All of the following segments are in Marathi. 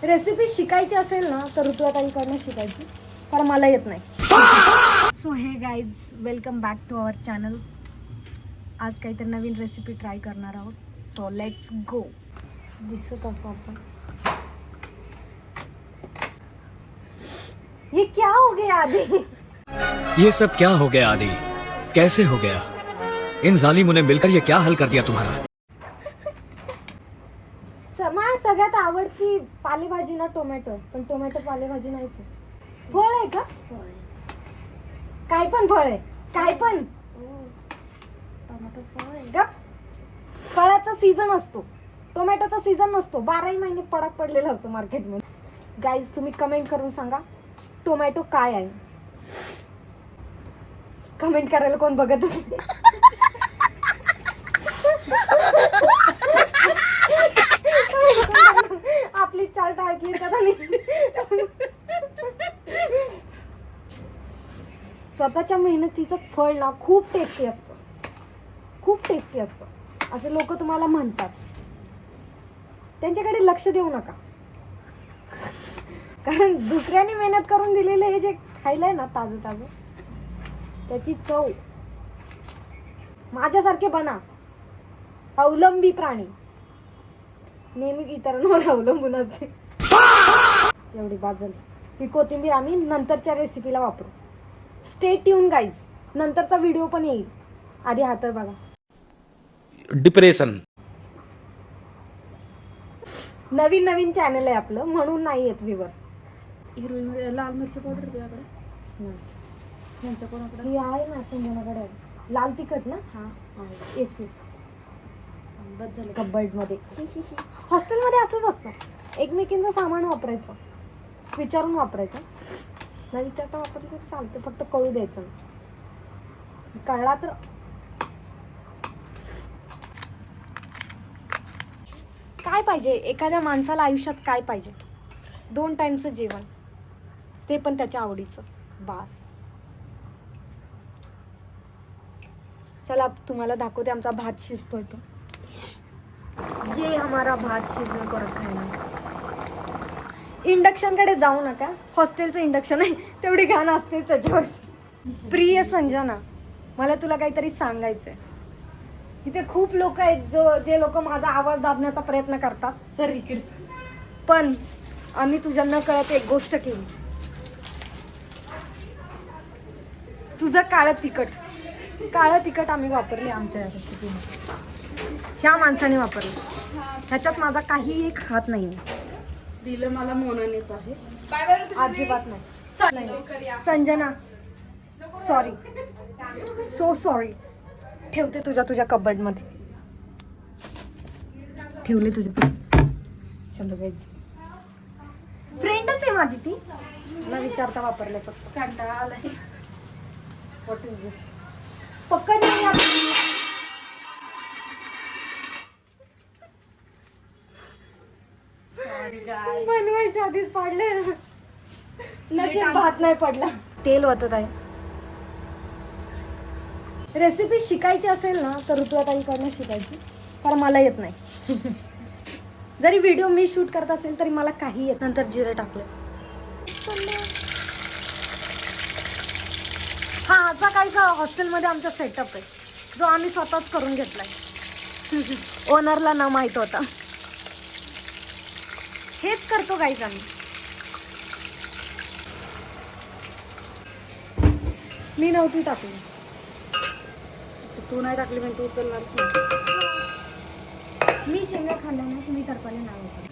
रेसिपी शिकायची असेल ना तर ऋतुताईकडनं शिकायची, कारण मला येत नाही. So hey guys, welcome back to our channel. आज काहीतरी नवीन रेसिपी ट्राय करणार आहोत. So let's go. दिसत असो आपण. ये क्या हो गया आदि? ये सब क्या हो गया आदि? कैसे हो गया? इन जालिमों ने मिलकर ये क्या हल कर दिया तुम्हारा? माझ्या सगळ्यात आवडती पालेभाजी ना टोमॅटो, पण टोमॅटो पालेभाजी नाहीच. फळ आहे का? काय पण फळ आहे, काय पण. टोमॅटो फळ आहे का? फळाचा सीझन असतो, टोमॅटोचा सीझन नसतो. 12 महिने पडाक पडलेला असतो मार्केटमध्ये. गाईज तुम्ही कमेंट करून सांगा टोमॅटो काय आहे. कमेंट करायला कोण बघतच नाही. आपली चाल टाळकी का स्वतःच्या मेहनतीचं फळ ना खूप टेस्टी असतं, खूप टेस्टी असतं असे लोक तुम्हाला म्हणतात. त्यांच्याकडे लक्ष देऊ नका, कारण दुसऱ्याने मेहनत करून दिलेले हे जे खायलंय ना ताजं ताजं, त्याची चव. माझ्यासारखे बना. अवलंबी प्राणी नेहमी इतरांवर अवलंबून असते. एवढी बाजल ही कोथिंबीर आम्ही नंतरच्या रेसिपीला वापरू. स्टे ट्यून गाईज, नंतरचा व्हिडिओ पण येईल. आधी हात बघा. डिप्रेशन. नवीन नवीन चॅनल आहे आपलं, म्हणून नाही येत व्ह्यूअर्स. हिरवी लाल मिरची पावडर तुझ्याकडे? यांच्या कोणाकडे? ही आहे ना संजनाकडे. लाल तिखट ना? हा, एसू बस झालं. कबर्ड मध्ये. हॉस्टेलमध्ये असंच असतं, एकमेकींचं सामान वापरायचं, विचारून वापरायचं. न विचारता वापरलं तर चालतं, फक्त कळू द्यायचं. कळला तर काय पाहिजे एखाद्या माणसाला आयुष्यात? काय पाहिजे? 2 टाइमचं जेवण, ते पण त्याच्या आवडीचं. बास. चला तुम्हाला दाखवते आमचा भात शिजतोय तो. ये हमारा भात शिजने को रखा है. इंडक्शन कडे जाऊ नका, हॉस्टेलचं इंडक्शन आहे, तेवढी घाण असते त्याच्यावर. प्रिय संजना, मला तुला काहीतरी सांगायचंय. इथे खूप लोक आहेत जे लोक माझा आवाज दाबण्याचा प्रयत्न करतात. सर इकडे. पण आम्ही तुझ्या न कळत एक गोष्ट केली. तुझं काळं तिखट आम्ही वापरले आमच्या रेसिपीमध्ये. ह्या माणसाने वापरले, ह्याच्यात माझा काही एक हात नाही. दिलं मला मोनानेच आहे. अजिबात नाही. Sanjana, sorry, so sorry. ठेवते तुझ्या कबर्ड मध्ये, ठेवले तुझ्या. चलो गाईज, फ्रेंडच आहे माझी ती. मला विचारता वापरले फक्त. कंटाळा आलाय. व्हॉट इज दिस? पकड नाही आपली. बनवायच्या आधीच पाडले, नशीब भात नाही पडला. तेल ओतत आहे. रेसिपी शिकायची असेल ना तर ऋतुताईकडनं शिकायची, कारण मला येत नाही. जरी व्हिडिओ मी शूट करत असेल तरी मला काही येत. नंतर जिरे टाकले. हा असा काहीसा हॉस्टेलमध्ये आमचा सेटअप आहे, जो आम्ही स्वतःच करून घेतलाय. ओनरला ना माहित होता. हेच करतो गाईज आम्ही. मी नव्हती टाकली. तू नाही टाकली म्हणजे तू उचलणारच नाही. मी शेंगा खाल्ल्या ना, तुम्ही करपाले नाव होतं.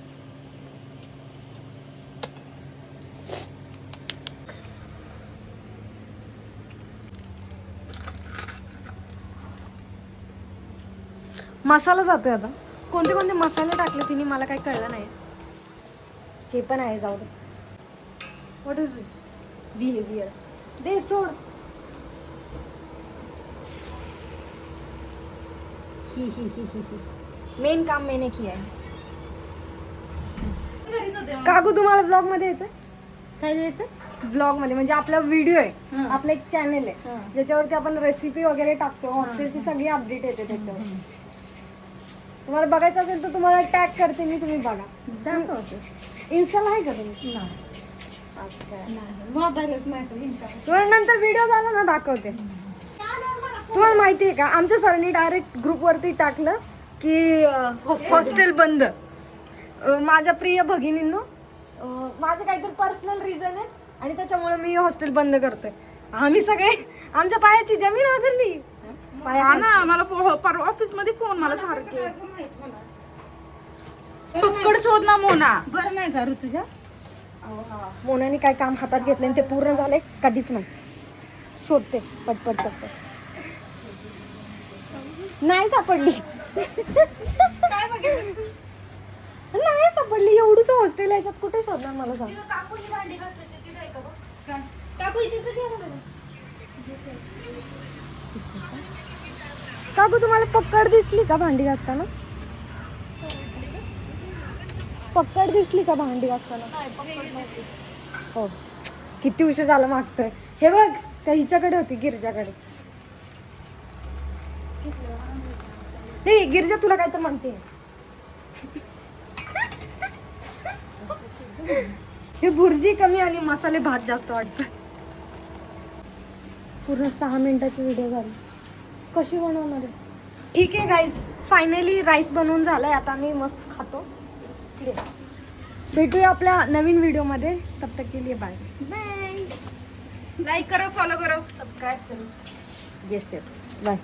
मसाला जातोय आता. कोणते कोणते मसाले टाकले तिने मला काही कळलं नाही. जे पण आहे जाऊ दे. What is this behaviour? दे सोड. मेन काम मैंने किया है. काकू तुम्हाला ब्लॉग मध्ये यायचं? काय द्यायचं? ब्लॉग मध्ये म्हणजे आपला व्हिडिओ आहे, हा. आपलं एक चॅनल आहे हा. ज्याच्यावरती आपण रेसिपी वगैरे टाकतो. हॉस्टेलची सगळी अपडेट येते त्याच्यावर. तुम्हाला बघायचं असेल तर तुम्हाला टॅग करते मी, तुम्ही बघा. इन्स्टाला आहे का तुम्ही? मोबाईलच नाही तर इंस्टा. तुम्हाला नंतर व्हिडिओ झाला ना दाखवते. तुम्हाला माहिती आहे का आमच्या सरांनी डायरेक्ट ग्रुपवरती टाकलं की हॉस्टेल बंद. माझ्या प्रिय भगिनींनो, माझे काहीतरी पर्सनल रिझन आहे आणि त्याच्यामुळे मी हॉस्टेल बंद करतोय. आम्ही सगळे आमच्या पायाची जमीन आदरली. हा ना, मला परवा ऑफिस मध्ये फोन मला सारखे पक्कड शोध ना मोना. बरं नाही का ऋतुजा? मोनाने काय काम हातात घेतलं आणि ते पूर्ण झालंय कधीच नाही. शोधते पटपट पटपट. नाही सापडली. नाही सापडली. एवढंच हॉस्टेल याच्यात कुठे शोधणार मला सांग. काकू तुम्हाला पक्कड दिसली का भांडी घासताना? पक्कड दिसली का भांडी घासताना? हो. किती उशीर झाला मागतोय. हे बघ त्या हिच्याकडे होती, गिरजाकडे. नाही गिरजा तुला काय तर म्हणते. हे भुर्जी कमी आणि मसाले भात जास्त वाटतं. पूर्ण 6 मिनिटाची व्हिडिओ झाली. कशी बनवणार आहे? ठीक आहे गाईज, फायनली राईस बनवून झालाय. आता मी मस्त खातो. भेटूया आपल्या नवीन व्हिडिओमध्ये. तब तक के लिए बाय बाय. लाईक करो, फॉलो करो, सबस्क्राईब करो. Yes yes bye.